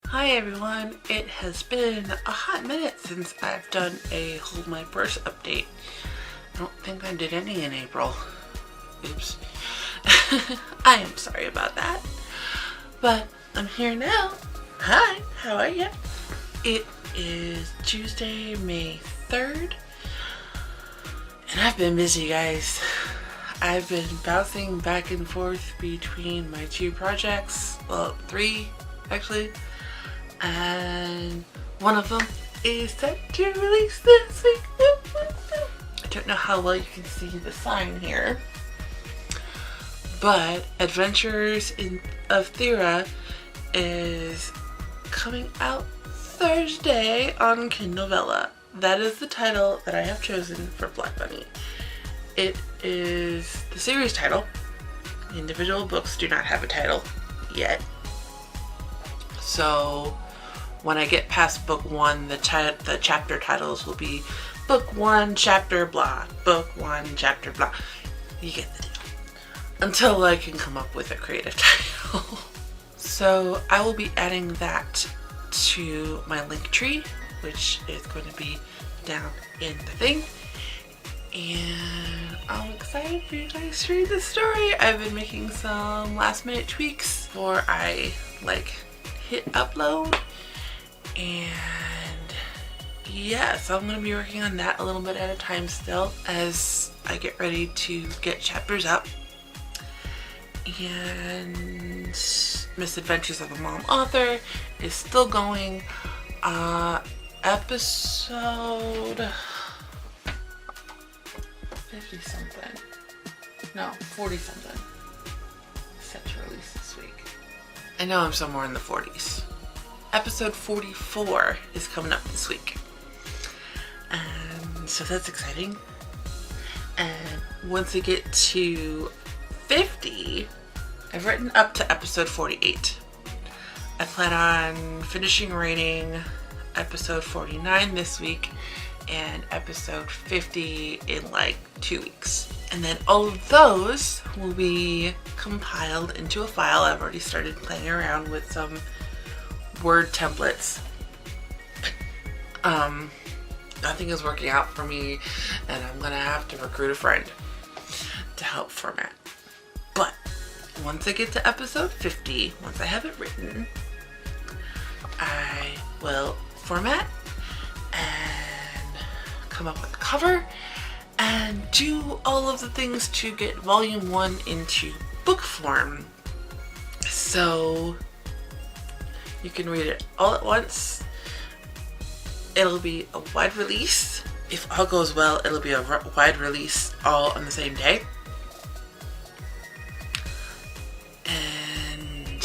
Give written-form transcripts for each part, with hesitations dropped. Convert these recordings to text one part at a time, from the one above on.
Hi everyone, it has been a hot minute since I've done a Hold My Purse update. I don't think I did any in April. Oops. I am sorry about that. But I'm here now. Hi, how are you? It is Tuesday, May 3rd. And I've been busy, guys. I've been bouncing back and forth between my two projects. Well, three, actually. And one of them is set to release this week. I don't know how well you can see the sign here, but Adventures of Thera is coming out Thursday on Kindle Vella. That is the title that I have chosen for Black Bunny. It is the series title. Individual books do not have a title yet. So when I get past book one, the chapter titles will be book one, chapter blah, book one, chapter blah. You get the deal. Until I can come up with a creative title. So I will be adding that to my link tree, which is going to be down in the thing. And I'm excited for you guys to read the story. I've been making some last minute tweaks before I hit upload. And yeah, so I'm going to be working on that a little bit at a time still as I get ready to get chapters up. And Misadventures of a Mom Author is still going. Episode 50 something. No, 40 something. Set to release this week. I know I'm somewhere in the 40s. Episode 44 is coming up this week. So that's exciting. And once I get to 50, I've written up to episode 48. I plan on finishing writing episode 49 this week and episode 50 in 2 weeks. And then all of those will be compiled into a file. I've already started playing around with some Word templates. Nothing is working out for me, and I'm gonna have to recruit a friend to help format. But once I get to episode 50, once I have it written, I will format and come up with a cover and do all of the things to get volume 1 into book form. So you can read it all at once. It'll be a wide release. If all goes well, it'll be a wide release all on the same day. And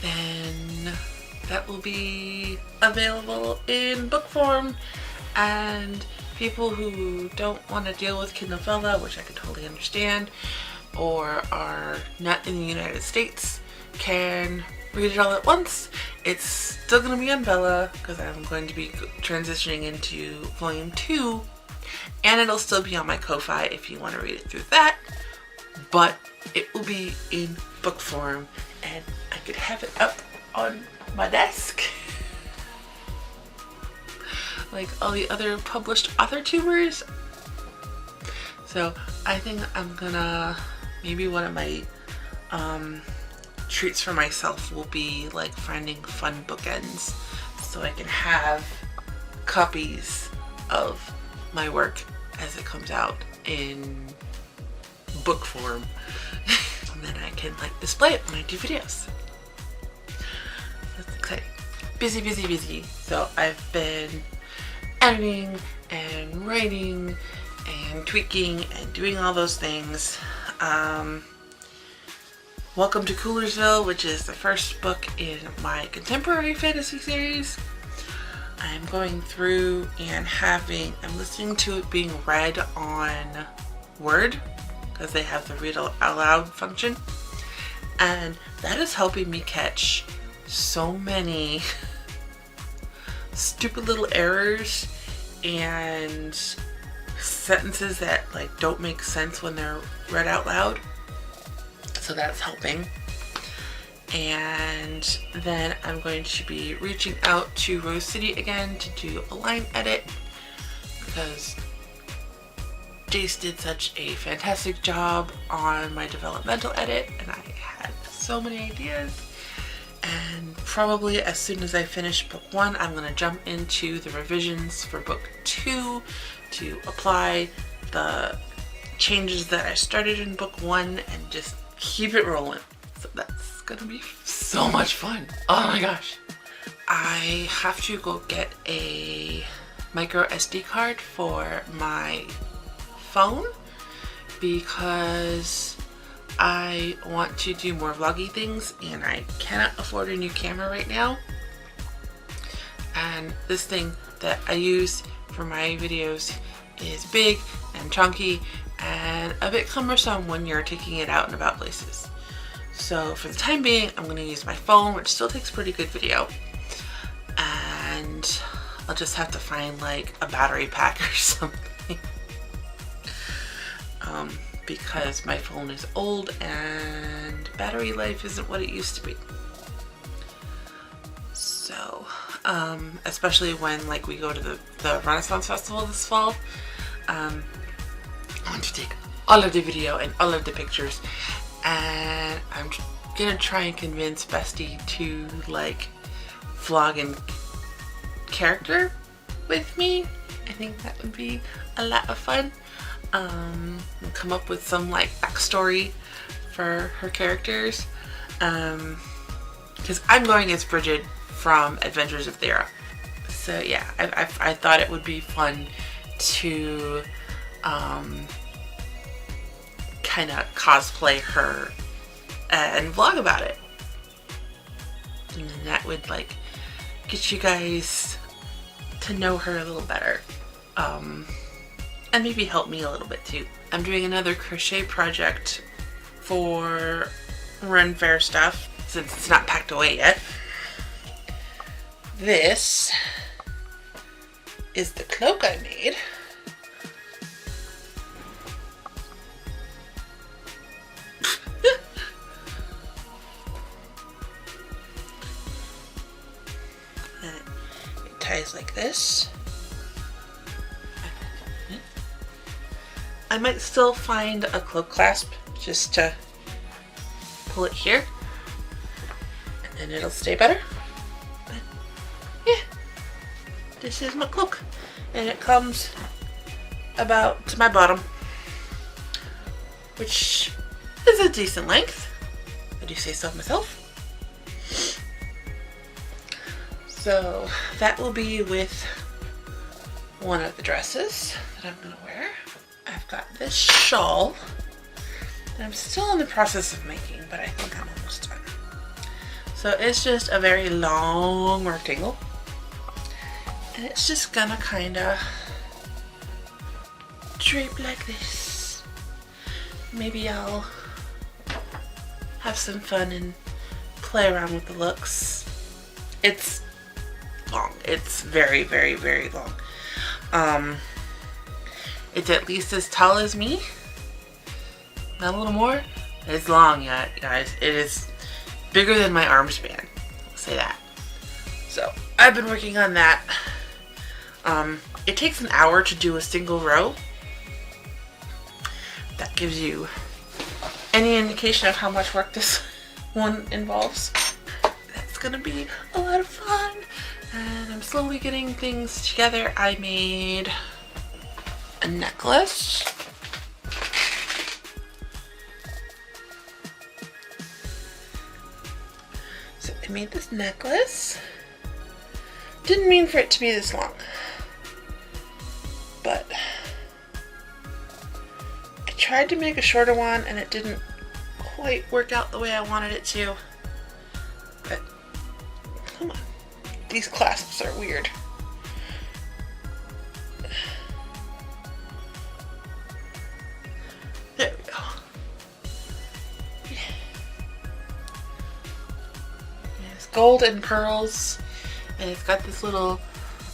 then that will be available in book form. And people who don't want to deal with Kindle Vella, which I can totally understand, or are not in the United States, can read it all at once. It's still going to be on Vella because I'm going to be transitioning into volume 2, and it'll still be on my Ko-Fi if you want to read it through that, but it will be in book form and I could have it up on my desk like all the other published author tubers. So I think I'm gonna, maybe one of my treats for myself will be finding fun bookends so I can have copies of my work as it comes out in book form. And then I can display it when I do videos. That's exciting. Busy, busy, busy. So I've been editing and writing and tweaking and doing all those things. Welcome to Coolersville, which is the first book in my contemporary fantasy series. I'm going through and I'm listening to it being read on Word because they have the read out loud function, and that is helping me catch so many stupid little errors and sentences that don't make sense when they're read out loud. so that's helping. And then I'm going to be reaching out to Rose City again to do a line edit, because Jace did such a fantastic job on my developmental edit, and I had so many ideas. And probably as soon as I finish book 1, I'm going to jump into the revisions for book 2 to apply the changes that I started in book 1 and just keep it rolling. So that's going to be so much fun. Oh my gosh. I have to go get a micro SD card for my phone because I want to do more vloggy things and I cannot afford a new camera right now. And this thing that I use for my videos is big and chunky and a bit cumbersome when you're taking it out and about places. So for the time being, I'm going to use my phone, which still takes pretty good video. And I'll just have to find like a battery pack or something. Because my phone is old and battery life isn't what it used to be. So, especially when like we go to the Renaissance Festival this fall, I want to take all of the video and all of the pictures, and I'm gonna try and convince Bestie to like vlog in character with me. I think that would be a lot of fun. Come up with some like backstory for her characters, because I'm going as Bridget from Adventures of Thera. So yeah, I thought it would be fun to kind of cosplay her and vlog about it, and then that would like get you guys to know her a little better, and maybe help me a little bit too. I'm doing another crochet project for Ren Fair stuff since it's not packed away yet. This is the cloak I made. It ties like this. I might still find a cloak clasp just to pull it here, and then it'll stay better. But yeah, this is my cloak, and it comes about to my bottom, which is a decent length. I do say so myself. So that will be with one of the dresses that I'm gonna wear. I've got this shawl that I'm still in the process of making, but I think I'm almost done. So it's just a very long rectangle, and it's just gonna kind of drape like this. Maybe I'll have some fun and play around with the looks. It's long. It's very, very, very long. It's at least as tall as me. Not a little more. It's long yet, guys. It is bigger than my arm span. I'll say that. So I've been working on that. It takes an hour to do a single row. That gives you any indication of how much work this one involves. That's gonna be a lot of fun. And I'm slowly getting things together. I made a necklace. So I made this necklace. Didn't mean for it to be this long, but I tried to make a shorter one and it didn't quite work out the way I wanted it to. But come on, these clasps are weird. There we go. Yeah. It's gold and pearls, and it's got this little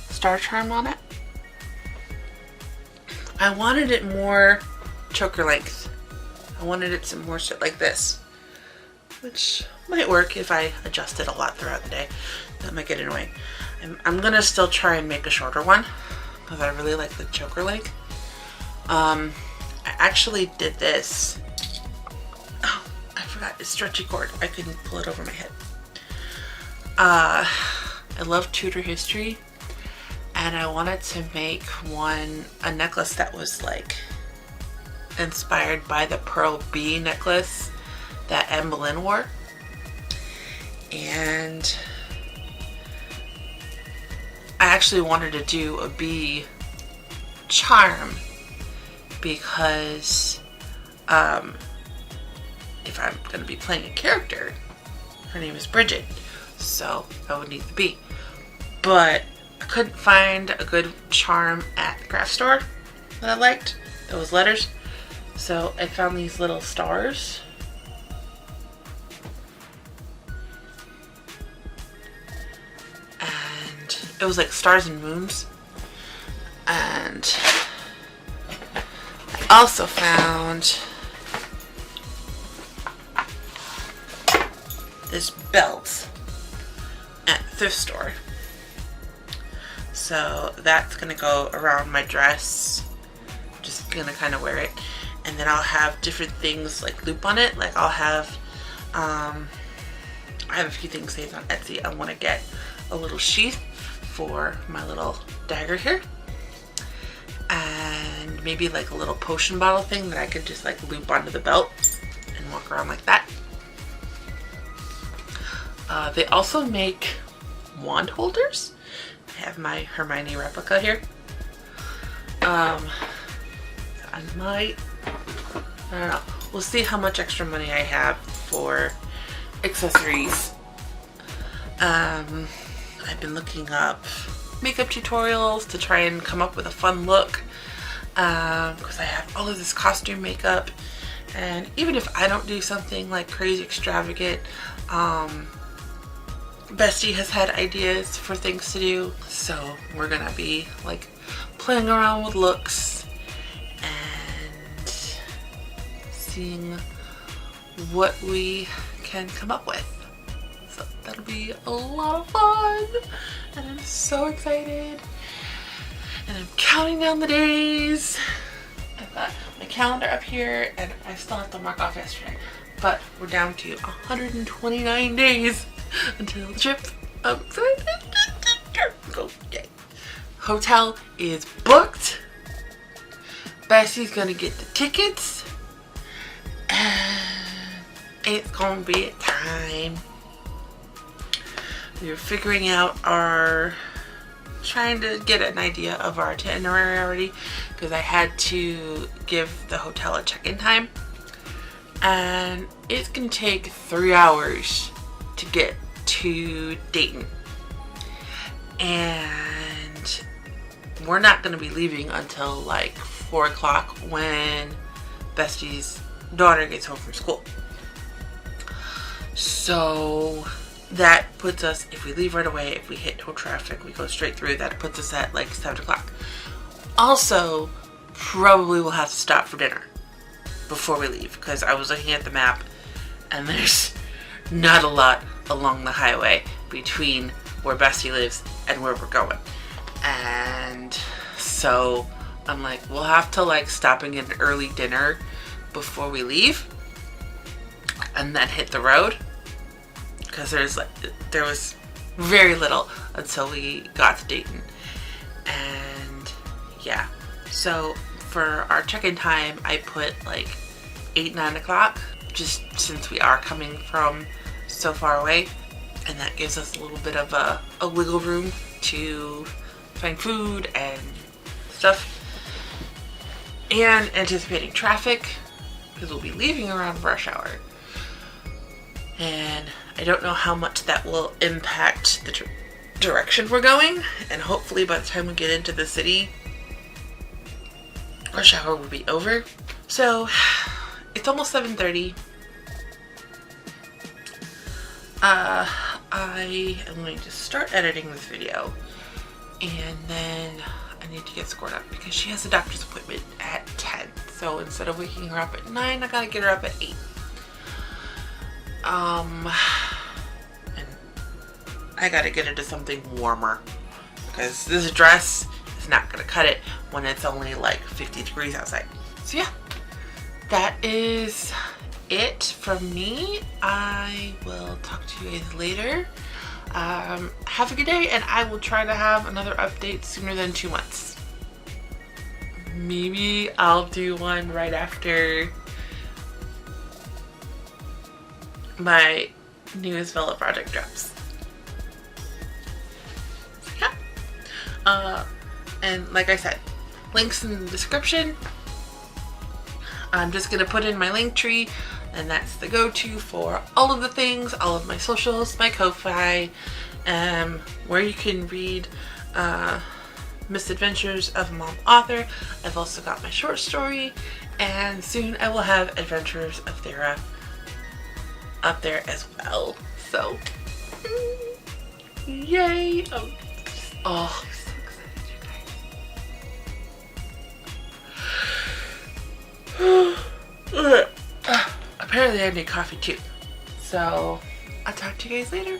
star charm on it. I wanted it more choker length. I wanted it to more sit like this. which might work if I adjust it a lot throughout the day. That might get annoying. I'm gonna still try and make a shorter one because I really like the choker length. I actually did this. Oh, I forgot, it's stretchy cord. I couldn't pull it over my head. I love Tudor history, and I wanted to make a necklace that was like inspired by the pearl bee necklace that Anne Boleyn wore. And I actually wanted to do a bee charm because if I'm going to be playing a character, her name is Bridget, so I would need the bee. But I couldn't find a good charm at the craft store that I liked that was letters, so I found these little stars. And it was like stars and moons. And I also found this belt at the thrift store. So that's gonna go around my dress. Just gonna kind of wear it. And then I'll have different things like loop on it. Like I'll have, I have a few things saved on Etsy. I want to get a little sheath for my little dagger here. And maybe like a little potion bottle thing that I could just like loop onto the belt and walk around like that. They also make wand holders. I have my Hermione replica here. I don't know. We'll see how much extra money I have for accessories. I've been looking up makeup tutorials to try and come up with a fun look, because I have all of this costume makeup, and even if I don't do something like crazy extravagant, Bestie has had ideas for things to do, so we're gonna be like playing around with looks and seeing what we can come up with. So that'll be a lot of fun, and I'm so excited, and I'm counting down the days. I've got my calendar up here, and I still have to mark off yesterday, but we're down to 129 days until the trip. I'm excited. Go, yay. Hotel is booked. Bestie's gonna get the tickets, and it's gonna be a time. We're figuring out trying to get an idea of our itinerary already, because I had to give the hotel a check-in time, and it's gonna take 3 hours to get to Dayton, and we're not gonna be leaving until like 4 o'clock when Bestie's daughter gets home from school. So that puts us, if we leave right away, if we hit no traffic, we go straight through, that puts us at like 7 o'clock. Also, probably we'll have to stop for dinner before we leave, because I was looking at the map and there's not a lot along the highway between where Bestie lives and where we're going. And so I'm like, we'll have to like stop and get an early dinner before we leave and then hit the road, because there was very little until we got to Dayton. And yeah, so for our check-in time I put like 8-9 o'clock, just since we are coming from so far away, and that gives us a little bit of a wiggle room to find food and stuff, and anticipating traffic, because we'll be leaving around rush hour. And I don't know how much that will impact the direction we're going, and hopefully by the time we get into the city, rush hour will be over. So it's almost 7:30. I am going to start editing this video, and then I need to get scored up because she has a doctor's appointment at 10. So instead of waking her up at 9, I gotta get her up at 8. And I gotta get into something warmer because this dress is not gonna cut it when it's only like 50 degrees outside. So yeah, that is it from me. I will talk to you guys later. Have a good day, and I will try to have another update sooner than 2 months. Maybe I'll do one right after my newest Vella project drops. Yeah. And like I said, links in the description. I'm just gonna put in my link tree, and that's the go-to for all of the things, all of my socials, my Ko-Fi, where you can read Misadventures of a Mom Author. I've also got my short story, and soon I will have Adventures of Thera up there as well. So, yay! Oh, I'm so excited, you guys. Apparently I need coffee too. So, I'll talk to you guys later.